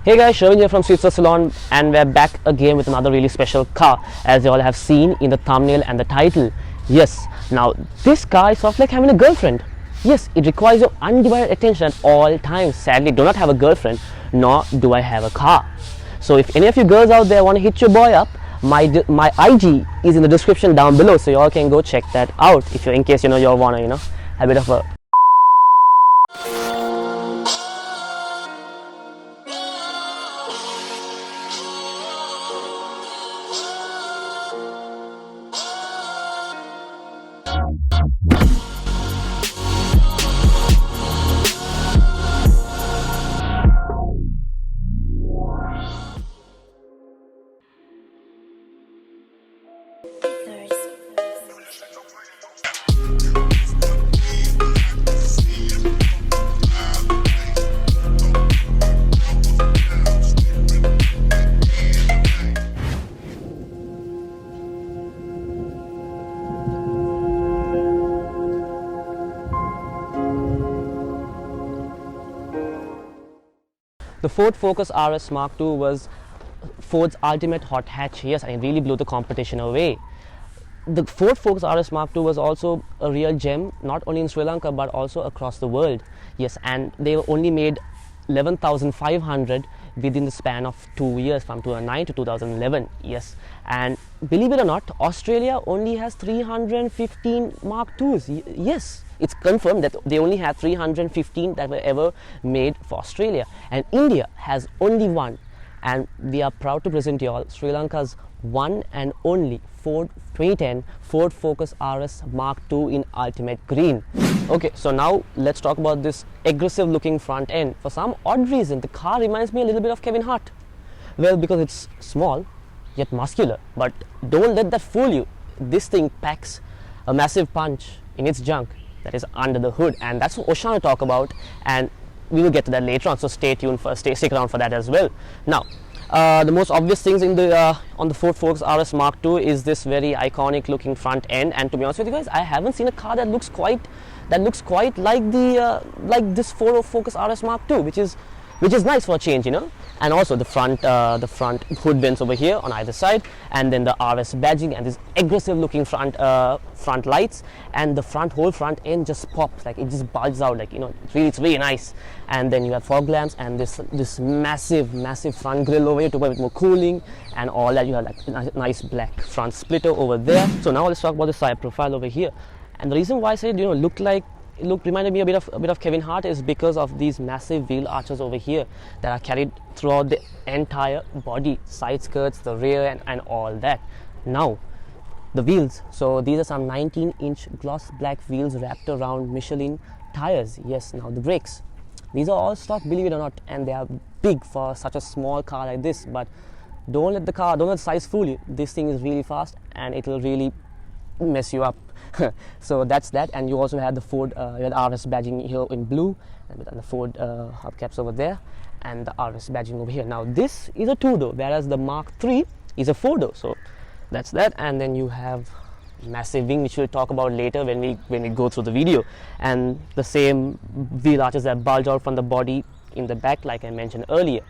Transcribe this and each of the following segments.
Hey guys, Sherwin here from Sweetser Salon, and we're back again with another really special car, as you all have seen in the thumbnail and the title. Yes, now this car is sort of like having a girlfriend. Yes, it requires your undivided attention at all times. Sadly, do not have a girlfriend, nor do I have a car. So if any of you girls out there want to hit your boy up, my IG is in the description down below, so you all can go check that out if you, in case you all want to have a bit of a The Ford Focus RS Mark II was Ford's ultimate hot hatch, yes, and it really blew the competition away. The Ford Focus RS Mark II was also a real gem, not only in Sri Lanka but also across the world. Yes, and they only made 11,500 within the span of 2 years, from 2009 to 2011. Yes, and believe it or not, Australia only has 315 Mark IIs. Yes, it's confirmed that they only have 315 that were ever made for Australia, and India has only one. And we are proud to present you all Sri Lanka's one and only Ford 2010 Ford Focus RS Mark II in ultimate green. Okay, so now let's talk about this aggressive looking front end. For some odd reason, the car reminds me a little bit of Kevin Hart. Well, because it's small yet muscular, but don't let that fool you. This thing packs a massive punch in its junk that is under the hood, and that's what Oshan will talk about, and we will get to that later on, so stay tuned for stick around for that as well. Now, the most obvious things in the on the Ford Focus RS Mark II is this very iconic looking front end, and to be honest with you guys, I haven't seen a car that looks quite like the like this Ford Focus RS Mark II, which is nice for a change, And also the front hood vents over here on either side, and then the RS badging and this aggressive looking front lights, and the whole front end just pops, like it just bulges out, like it's really nice. And then you have fog lamps and this massive front grille over here to provide more cooling and all that. You have like a nice black front splitter over there. So now let's talk about the side profile over here. And the reason why I said reminded me a bit of Kevin Hart is because of these massive wheel arches over here that are carried throughout the entire body, side skirts, the rear, and all that. Now, the wheels. So these are some 19-inch gloss black wheels wrapped around Michelin tires. Yes, now the brakes. These are all stock, believe it or not, and they are big for such a small car like this. But don't let the size fool you. This thing is really fast, and it will really mess you up. So that's that. And you also have the Ford RS badging here in blue, and the Ford hubcaps over there, and the RS badging over here. Now this is a 2-door, whereas the Mark III is a 4-door. So that's that. And then you have massive wing, which we'll talk about later when we go through the video, and the same wheel arches that bulge out from the body in the back, like I mentioned earlier.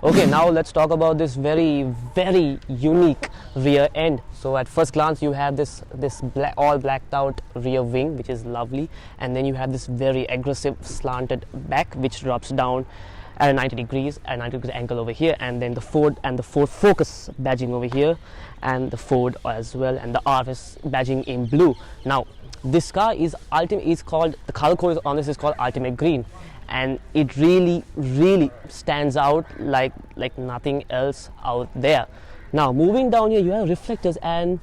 Okay, now let's talk about this very unique rear end. So at first glance, you have this all blacked out rear wing, which is lovely, and then you have this very aggressive slanted back, which drops down at a 90 degrees angle over here, and then the Ford Focus badging over here, and the Ford as well, and the RS badging in blue. Now, this car is called, the color code on this is called Ultimate Green, and it really stands out like nothing else out there. Now, moving down here, you have reflectors and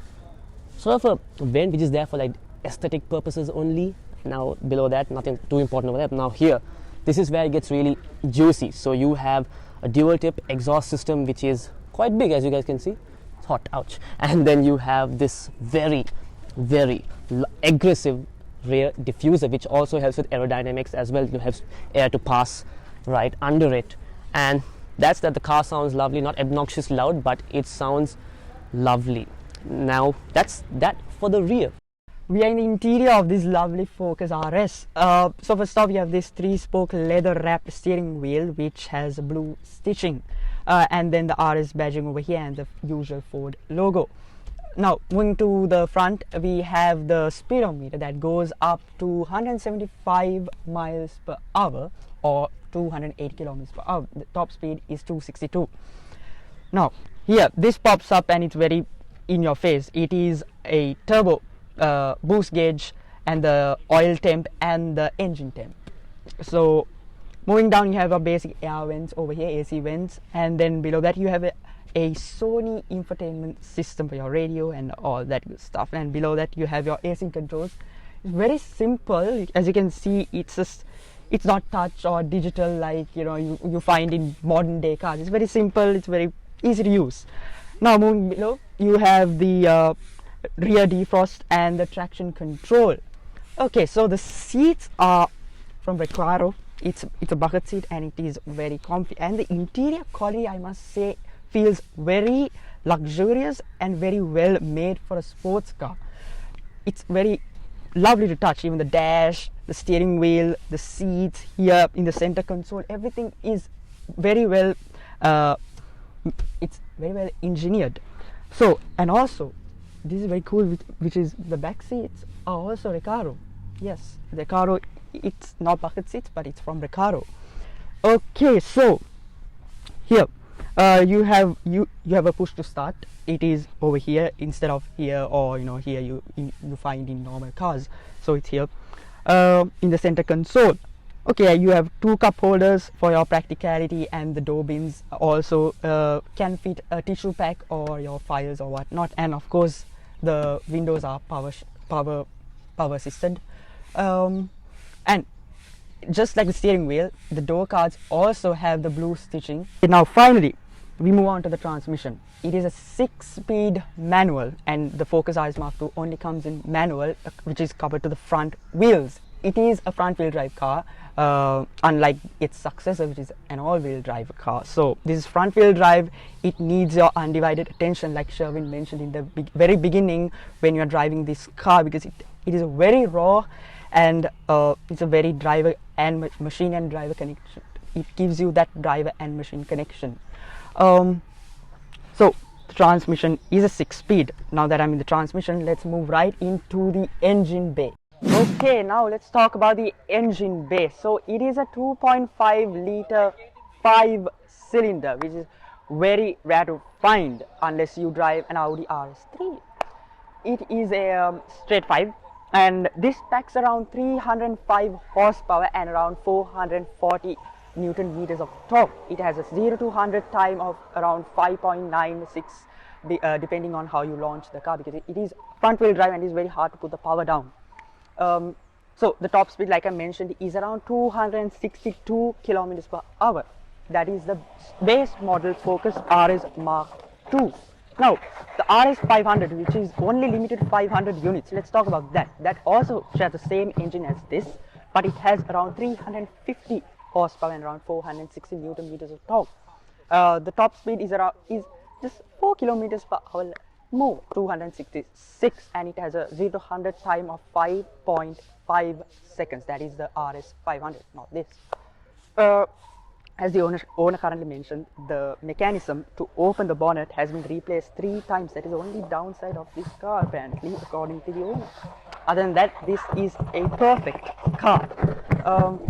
sort of a vent which is there for like aesthetic purposes only. Now below that, nothing too important over there. Now here, this is where it gets really juicy. So you have a dual tip exhaust system, which is quite big, as you guys can see. It's hot, ouch. And then you have this very aggressive rear diffuser, which also helps with aerodynamics as well. It helps air to pass right under it, and that's that. The car sounds lovely, not obnoxious loud, but it sounds lovely. Now that's that for the rear. we are in the interior of this lovely Focus RS. So first off, you have this 3-spoke leather wrapped steering wheel which has blue stitching, and then the RS badging over here and the usual Ford logo. Now moving to the front, we have the speedometer that goes up to 175 miles per hour or 208 kilometers per hour. The top speed is 262. Now here this pops up and it's very in your face. It is a turbo boost gauge and the oil temp and the engine temp. So moving down, you have a basic air vents over here, AC vents, and then below that you have a Sony infotainment system for your radio and all that good stuff, and below that you have your AC controls. It's very simple. As you can see, it's not touch or digital like you find in modern day cars. It's very simple, it's very easy to use. Now moving below, you have the rear defrost and the traction control. Okay, so the seats are from Recaro. It's a bucket seat and it is very comfy, and the interior quality, I must say, feels very luxurious and very well made for a sports car. It's very lovely to touch. Even the dash, the steering wheel, the seats here in the center console, everything is very well it's very well engineered. So, and also this is very cool, which is the back seats are also Recaro. Yes, Recaro. It's not bucket seats, but it's from Recaro. Okay, so here you have a push to start. It is over here instead of here, or here you find in normal cars. So it's here in the center console. Okay, you have 2 cup holders for your practicality, and the door bins also can fit a tissue pack or your files or whatnot. And of course, the windows are power assisted. And just like the steering wheel, the door cards also have the blue stitching. Now finally, we move on to the transmission. It is a 6-speed manual, and the Focus RS Mark II only comes in manual, which is coupled to the front wheels. It is a front-wheel drive car, unlike its successor, which is an all-wheel drive car. So this is front-wheel drive. It needs your undivided attention, like Sherwin mentioned in the very beginning when you are driving this car, because it is a very raw and it's a very driver and machine and driver connection. It gives you that driver and machine connection. So the transmission is a 6-speed. Now that I'm in the transmission, let's move right into the engine bay. Okay, now let's talk about the engine bay. So it is a 2.5 liter 5-cylinder, which is very rare to find unless you drive an Audi RS3. It is a straight 5, and this packs around 305 horsepower and around 440 Newton meters of torque. It has a 0 to 100 time of around 5.96, depending on how you launch the car, because it is front wheel drive and it is very hard to put the power down. So the top speed, like I mentioned, is around 262 kilometers per hour. That is the base model Focus RS Mark II. Now the RS 500, which is only limited to 500 units, let's talk about that. That also shares the same engine as this, but it has around 350 horsepower and around 460 Newton meters of torque. The top speed is just 4 kilometers per hour more, 266, and it has a 0 to 100 time of 5.5 seconds. That is the RS 500, not this. As the owner currently mentioned, the mechanism to open the bonnet has been replaced 3 times. That is the only downside of this car, apparently, according to the owner. Other than that, this is a perfect car.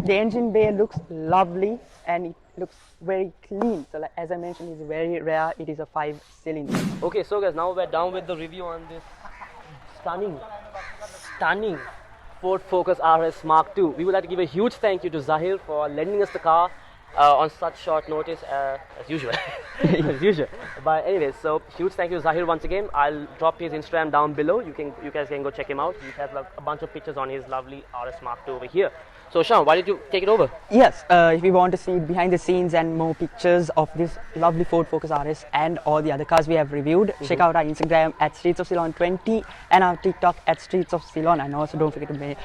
The engine bay looks lovely and it looks very clean. So like, as I mentioned, it's very rare. It is a 5-cylinder. Okay, so guys, now we're done with the review on this stunning Ford Focus RS Mark II. We would like to give a huge thank you to Zahir for lending us the car on such short notice, as usual. As usual. But anyways, so huge thank you to Zahir once again. I'll drop his Instagram down below. You guys can go check him out. He has a bunch of pictures on his lovely RS Mark II over here. So Shyam, why did you take it over? Yes, if you want to see behind the scenes and more pictures of this lovely Ford Focus RS and all the other cars we have reviewed, check out our Instagram at Streets of Ceylon 20 and our TikTok at Streets of Ceylon. And also don't forget to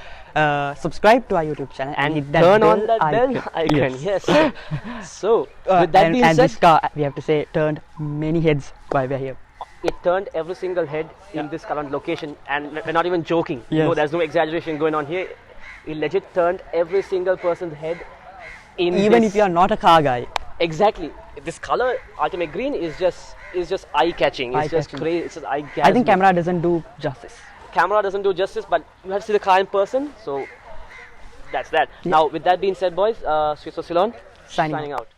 subscribe to our YouTube channel and hit that turn bell on that bell icon. Yes. So with that being said, and this car, we have to say, turned many heads while we're here. it turned every single head in this current location, and we're not even joking. Yes. There's no exaggeration going on here. It legit turned every single person's head in Even this. if you are not a car guy. Exactly. This color, ultimate green, is just eye-catching. It's just Eye-catching. crazy. It's just eye-catching. I think camera doesn't do justice. Camera doesn't do justice, but you have to see the car in person. So that's that. Yeah. Now, with that being said, boys, Swiss Ceylon Signing signing out.